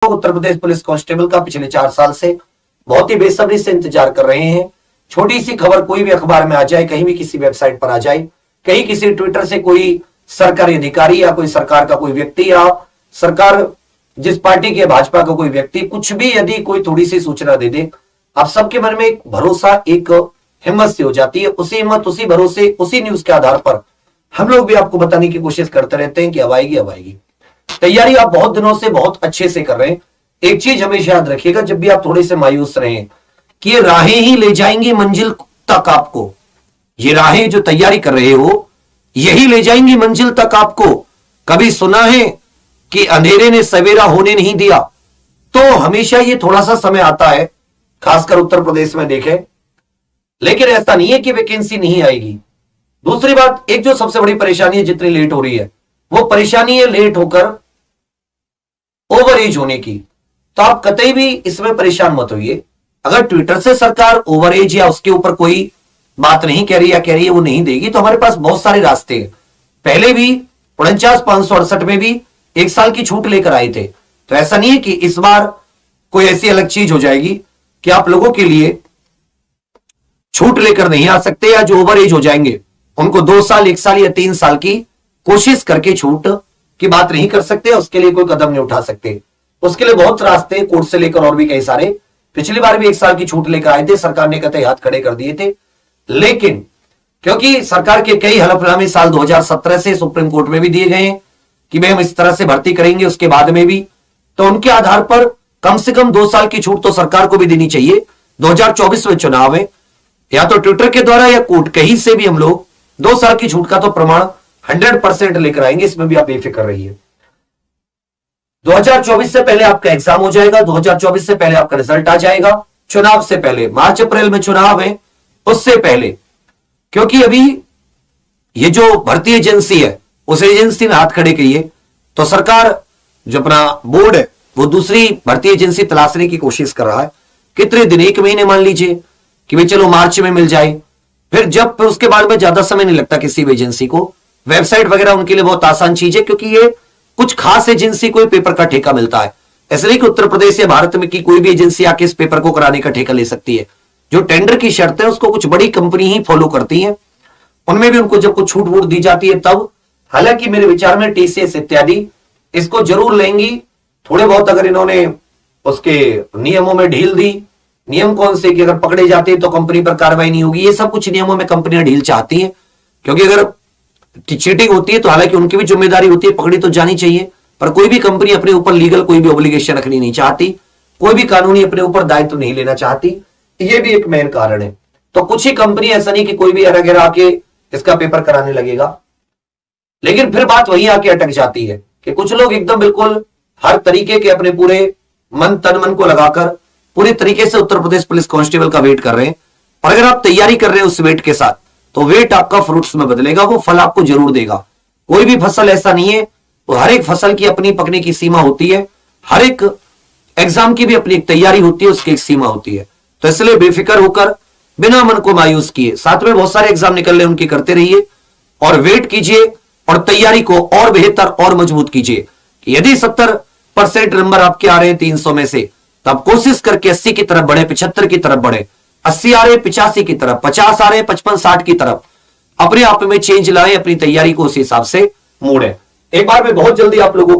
लोग Uttar Pradesh police constable का पिछले 4 साल से बहुत ही बेसब्री से इंतजार कर रहे हैं। छोटी सी खबर कोई भी अखबार में आ जाए, कहीं भी किसी वेबसाइट पर आ जाए, कहीं किसी ट्विटर से कोई सरकारी अधिकारी या कोई सरकार का कोई व्यक्ति या सरकार जिस पार्टी के भाजपा का कोई व्यक्ति कुछ भी यदि कोई थोड़ी सी सूचना दे दे, आप सबके मन में एक भरोसा, एक हिम्मत से हो जाती है। उसी हिम्मत, उसी भरोसे, उसी न्यूज के आधार पर हम लोग भी आपको बताने की कोशिश करते रहते हैं कि अब आएगी, अब आएगी। तैयारी आप बहुत दिनों से बहुत अच्छे से कर रहे हैं। एक चीज हमेशा याद रखिएगा, जब भी आप थोड़े से मायूस रहे कि ये राहें ही ले जाएंगी मंजिल तक आपको, ये राहें जो तैयारी कर रहे हो यही ले जाएंगी मंजिल तक आपको। कभी सुना है कि अंधेरे ने सवेरा होने नहीं दिया? तो हमेशा ये थोड़ा सा समय आता है, खासकर उत्तर प्रदेश में देखें, लेकिन ऐसा नहीं है कि वैकेंसी नहीं आएगी। दूसरी बात, एक जो सबसे बड़ी परेशानी है जितनी लेट हो रही है, वो परेशानी है लेट होकर ओवर एज होने की। तो आप कतई भी इसमें परेशान मत होइए। अगर ट्विटर से सरकार ओवर एज या उसके ऊपर कोई बात नहीं कह रही या कह रही है वो नहीं देगी, तो हमारे पास बहुत सारे रास्ते हैं। पहले भी 49,568 में भी 1 साल की छूट लेकर आए थे। तो ऐसा नहीं है कि इस बार कोई ऐसी अलग चीज हो जाएगी कि आप लोगों के लिए छूट लेकर नहीं आ सकते, या जो ओवर एज हो जाएंगे उनको 2 साल, 1 साल या 3 साल की कोशिश करके छूट की बात नहीं कर सकते, उसके लिए कोई कदम नहीं उठा सकते। उसके लिए बहुत रास्ते, कोर्ट से लेकर और भी कई सारे। पिछली बार भी 1 साल की छूट लेकर आए थे, सरकार ने कतई हाथ खड़े कर दिए थे। लेकिन क्योंकि सरकार के कई हलफनामे साल 2017 से सुप्रीम कोर्ट में भी दिए गए हैं कि भाई हम इस तरह से भर्ती करेंगे उसके बाद में भी, तो उनके आधार पर कम से कम 2 साल की छूट तो सरकार को भी देनी चाहिए। 2024 में चुनाव है, या तो ट्विटर के द्वारा या कोर्ट कहीं से भी हम लोग 2 साल की छूट का तो प्रमाण 100% लेकर आएंगे, इसमें भी आप बेफिक्र रहिए। 2024 से पहले आपका एग्जाम हो जाएगा, 2024 से पहले आपका रिजल्ट आ जाएगा, चुनाव से पहले। मार्च अप्रैल में चुनाव है, उससे पहले, क्योंकि अभी ये जो भर्ती एजेंसी है उस एजेंसी ने हाथ खड़े किए, तो सरकार जो अपना बोर्ड है वो दूसरी भर्ती एजेंसी तलाशने की कोशिश कर रहा है। कितने दिन, 1 महीने मान लीजिए कि भाई चलो मार्च में मिल जाए, फिर उसके बाद में ज्यादा समय नहीं लगता किसी भी एजेंसी को। वेबसाइट वगैरह उनके लिए बहुत आसान चीज है, क्योंकि ये कुछ खास एजेंसी को पेपर का ठेका मिलता है। ऐसे नहीं कि उत्तर प्रदेश या भारत में की कोई भी एजेंसी आके इस पेपर को कराने का ठेका ले सकती है। जो टेंडर की शर्त है उसको कुछ बड़ी कंपनी ही फॉलो करती है, उनमें भी उनको जब कुछ छूट वूट दी जाती है तब। हालांकि मेरे विचार में टीसीएस इत्यादि इसको जरूर लेंगी थोड़े बहुत, अगर इन्होंने उसके नियमों में ढील दी। नियम कौन से कि अगर पकड़े जाते हैं तो कंपनी पर कार्रवाई नहीं होगी, ये सब कुछ नियमों में कंपनियां ढील चाहती हैं, क्योंकि अगर चीटिंग होती है तो हालांकि उनकी भी जिम्मेदारी होती है, पकड़ी तो जानी चाहिए, पर कोई भी कंपनी अपने ऊपर लीगल कोई भी ऑब्लिगेशन रखनी नहीं चाहती, कोई भी कानूनी अपने ऊपर दायित्व नहीं लेना चाहती। ये भी एक मेन कारण है। तो कुछ ही कंपनी, ऐसा नहीं कि कोई भी अगर आके इसका पेपर कराने लगेगा। लेकिन फिर बात वहीं आके अटक जाती है कि कुछ लोग एकदम बिल्कुल हर तरीके के अपने पूरे तन मन को लगाकर पूरी तरीके से उत्तर प्रदेश पुलिस कांस्टेबल का वेट कर रहे हैं। और अगर आप तैयारी कर रहे हैं उस वेट के साथ, तो वेट आपका फ्रूट्स में बदलेगा, वो फल आपको जरूर देगा। कोई भी फसल ऐसा नहीं है, तो हर एक फसल की अपनी पकने की सीमा होती है, हर एक एग्जाम की भी अपनी एक तैयारी होती है, उसकी एक सीमा होती है। तो इसलिए बेफिक्र होकर बिना मन को मायूस किए, साथ में बहुत सारे एग्जाम निकल रहे उनकी करते रहिए और वेट कीजिए और तैयारी को और बेहतर और मजबूत कीजिए। कि यदि 70% नंबर आपके आ रहे हैं 300 में से, तो आप कोशिश करके 80 की तरफ बढ़े, 75 की तरफ बढ़े, 80 आ रहे 85 की तरफ, 50 आ रहे 55-60 की तरफ, अपने आप में चेंज लाए, अपनी तैयारी को उस हिसाब से मोड़े। एक बार में बहुत जल्दी आप लोगों